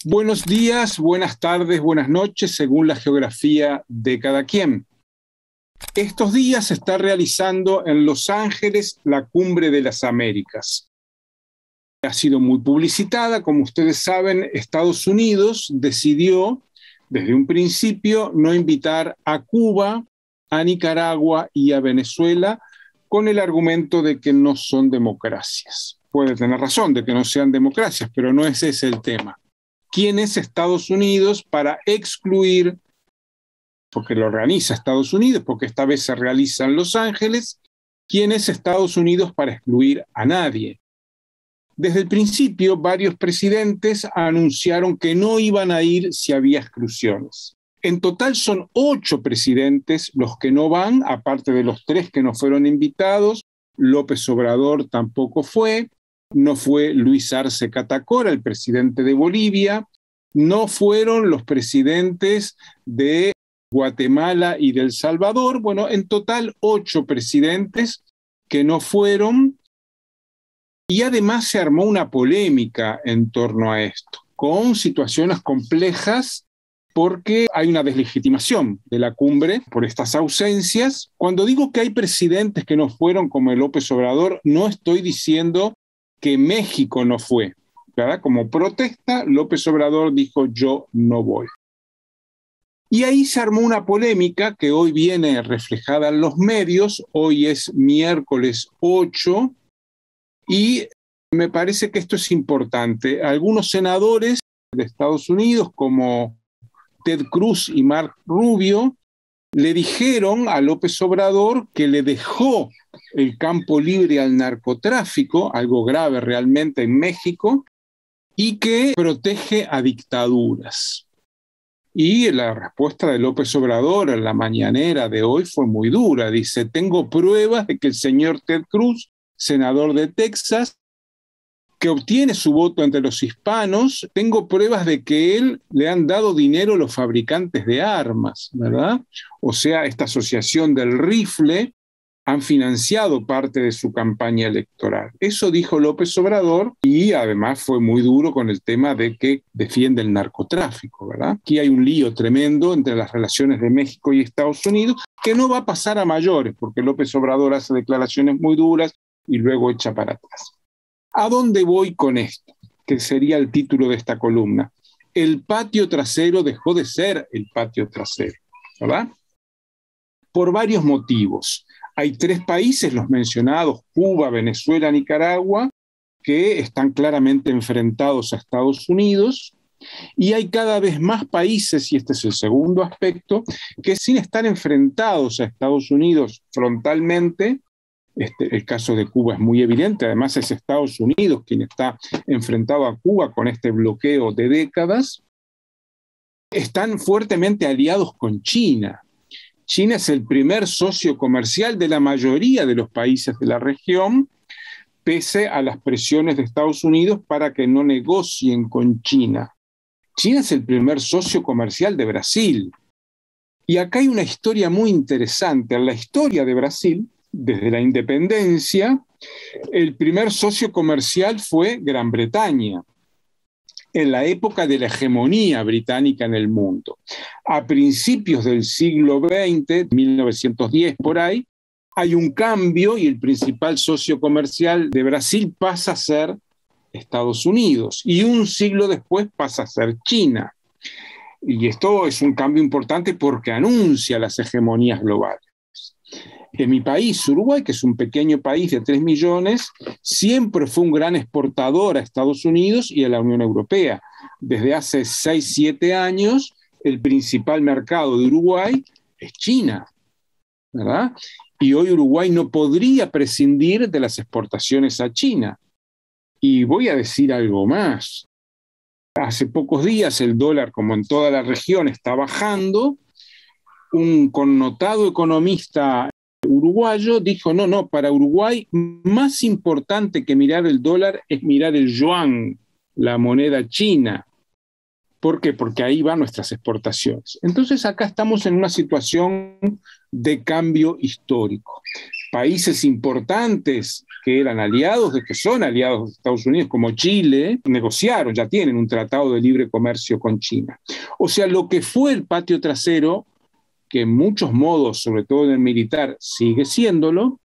Buenos días, buenas tardes, buenas noches, según la geografía de cada quien. Estos días se está realizando en Los Ángeles la Cumbre de las Américas. Ha sido muy publicitada, como ustedes saben. Estados Unidos decidió desde un principio no invitar a Cuba, a Nicaragua y a Venezuela con el argumento de que no son democracias. Puede tener razón de que no sean democracias, pero no ese es el tema. ¿Quién es Estados Unidos para excluir, porque lo organiza Estados Unidos, porque esta vez se realiza en Los Ángeles? ¿Quién es Estados Unidos para excluir a nadie? Desde el principio, varios presidentes anunciaron que no iban a ir si había exclusiones. En total son 8 presidentes los que no van, aparte de los 3 que no fueron invitados. López Obrador tampoco fue. No fue Luis Arce Catacora, el presidente de Bolivia. No fueron los presidentes de Guatemala y de El Salvador. Bueno, en total 8 presidentes que no fueron. Y además se armó una polémica en torno a esto, con situaciones complejas, porque hay una deslegitimación de la cumbre por estas ausencias. Cuando digo que hay presidentes que no fueron, como el López Obrador, no estoy diciendo que México no fue, ¿verdad? Como protesta, López Obrador dijo: yo no voy. Y ahí se armó una polémica que hoy viene reflejada en los medios. Hoy es miércoles 8 y me parece que esto es importante. Algunos senadores de Estados Unidos, como Ted Cruz y Marco Rubio, le dijeron a López Obrador que le dejó el campo libre al narcotráfico, algo grave realmente en México, y que protege a dictaduras. Y la respuesta de López Obrador en la mañanera de hoy fue muy dura. Dice: tengo pruebas de que el señor Ted Cruz, senador de Texas, que obtiene su voto entre los hispanos, tengo pruebas de que él le han dado dinero a los fabricantes de armas, ¿verdad? O sea, esta asociación del rifle han financiado parte de su campaña electoral. Eso dijo López Obrador, y además fue muy duro con el tema de que defiende el narcotráfico, ¿verdad? Aquí hay un lío tremendo entre las relaciones de México y Estados Unidos, que no va a pasar a mayores, porque López Obrador hace declaraciones muy duras y luego echa para atrás. ¿A dónde voy con esto? Que sería el título de esta columna. El patio trasero dejó de ser el patio trasero, ¿verdad? Por varios motivos. Hay 3 países, los mencionados, Cuba, Venezuela, Nicaragua, que están claramente enfrentados a Estados Unidos, y hay cada vez más países, y este es el segundo aspecto, que sin estar enfrentados a Estados Unidos frontalmente. El caso de Cuba es muy evidente. Además es Estados Unidos quien está enfrentado a Cuba con este bloqueo de décadas. Están fuertemente aliados con China. China es el primer socio comercial de la mayoría de los países de la región, pese a las presiones de Estados Unidos para que no negocien con China. China es el primer socio comercial de Brasil. Y acá hay una historia muy interesante. En la historia de Brasil, desde la independencia, el primer socio comercial fue Gran Bretaña, en la época de la hegemonía británica en el mundo. A principios del siglo XX, 1910 por ahí, hay un cambio y el principal socio comercial de Brasil pasa a ser Estados Unidos, y un siglo después pasa a ser China. Y esto es un cambio importante porque anuncia las hegemonías globales. En mi país, Uruguay, que es un pequeño país de 3 millones, siempre fue un gran exportador a Estados Unidos y a la Unión Europea. Desde hace 6, 7 años, el principal mercado de Uruguay es China, ¿verdad? Y hoy Uruguay no podría prescindir de las exportaciones a China. Y voy a decir algo más. Hace pocos días el dólar, como en toda la región, está bajando. Un connotado economista uruguayo dijo: no, para Uruguay más importante que mirar el dólar es mirar el yuan, la moneda china. ¿Por qué? Porque ahí van nuestras exportaciones. Entonces acá estamos en una situación de cambio histórico. países importantes que eran aliados, que son aliados de Estados Unidos, como Chile, negociaron, ya tienen un tratado de libre comercio con China. O sea, lo que fue el patio trasero, que en muchos modos, sobre todo en el militar, sigue siéndolo,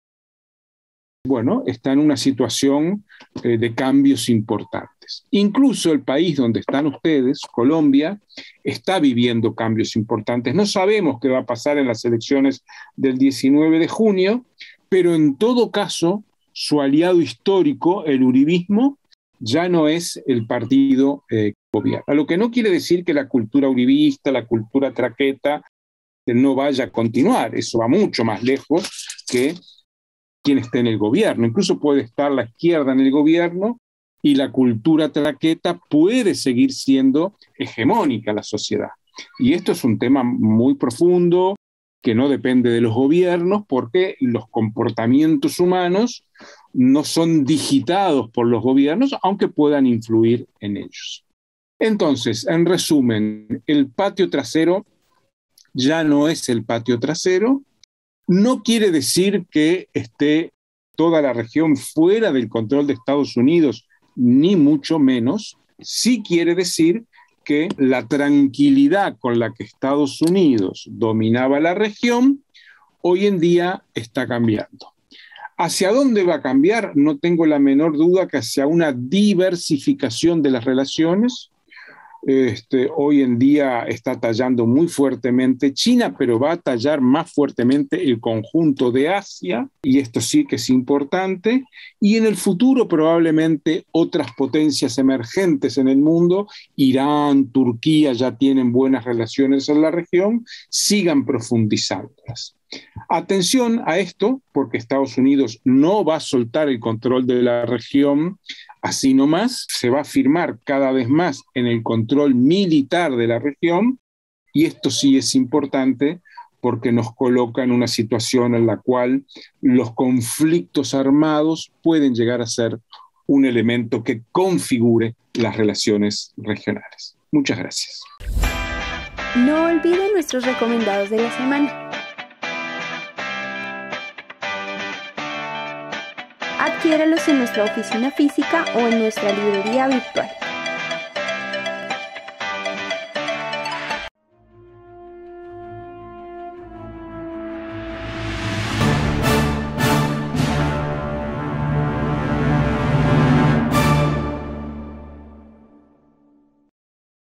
bueno, está en una situación de cambios importantes. Incluso el país donde están ustedes, Colombia, está viviendo cambios importantes. No sabemos qué va a pasar en las elecciones del 19 de junio, pero en todo caso, su aliado histórico, el uribismo, ya no es el partido que gobierna. Lo que no quiere decir que la cultura uribista, la cultura traqueta, no vaya a continuar. Eso va mucho más lejos que quien esté en el gobierno. Incluso puede estar la izquierda en el gobierno y la cultura traqueta puede seguir siendo hegemónica en la sociedad. Y esto es un tema muy profundo que no depende de los gobiernos, porque los comportamientos humanos no son digitados por los gobiernos, aunque puedan influir en ellos. Entonces, en resumen, el patio trasero ya no es el patio trasero. No quiere decir que esté toda la región fuera del control de Estados Unidos, ni mucho menos. Sí quiere decir que la tranquilidad con la que Estados Unidos dominaba la región, hoy en día está cambiando. ¿Hacia dónde va a cambiar? No tengo la menor duda que hacia una diversificación de las relaciones. Hoy en día está tallando muy fuertemente China, pero va a tallar más fuertemente el conjunto de Asia, y esto sí que es importante, y en el futuro probablemente otras potencias emergentes en el mundo, Irán, Turquía, ya tienen buenas relaciones en la región, sigan profundizándolas. Atención a esto, porque Estados Unidos no va a soltar el control de la región así nomás, se va a firmar cada vez más en el control militar de la región, y esto sí es importante porque nos coloca en una situación en la cual los conflictos armados pueden llegar a ser un elemento que configure las relaciones regionales. Muchas gracias. No olviden nuestros recomendados de la semana. Adquiéralos en nuestra oficina física o en nuestra librería virtual.